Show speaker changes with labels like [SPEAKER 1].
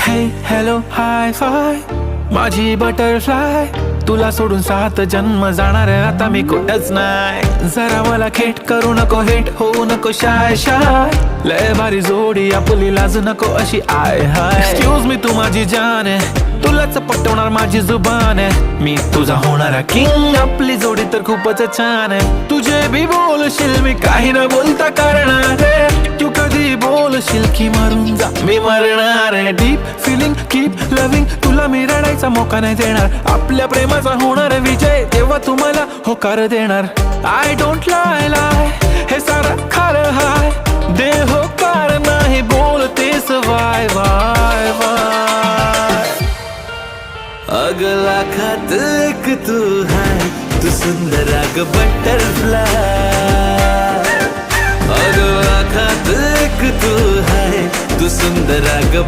[SPEAKER 1] हे hello hi five माझी butterfly, तुला सोडून 7 जन्म जाणार आता मी कुठंच नाही. जरा मला खेट करू नको, हेट होऊ नको शाय शाय, लय भारी जोडी आपली लाजू नको अशी आय हाय. एक्सक्यूज मी तू माझी जान आहे, तुलाच पटवणार माझी जुबान आहे, मी तुझा होणारा किंग, आपली जोडी तर खूपच छान आहे. तुझे भी बोलशील मी काही न बोलता करणार आहे, तू कधी बोलशील की मरून जा मी मरणार आहे. डीप फिलिंग कीप लविंग, तुला मी रडायचा मोका नाही देणार, आपल्या प्रेमाचा होणार विजय तेव्हा तुम्हाला होकार देणार. आय डोंट लाय लाय हे सारं खरं हाय, दे होकार नाही बोलतेस वाय वाय वाय. अगला खात एक तू है, तू सुंदर अग बटरफ्लाय. अगला खात एक तू है, तू सुंदर अग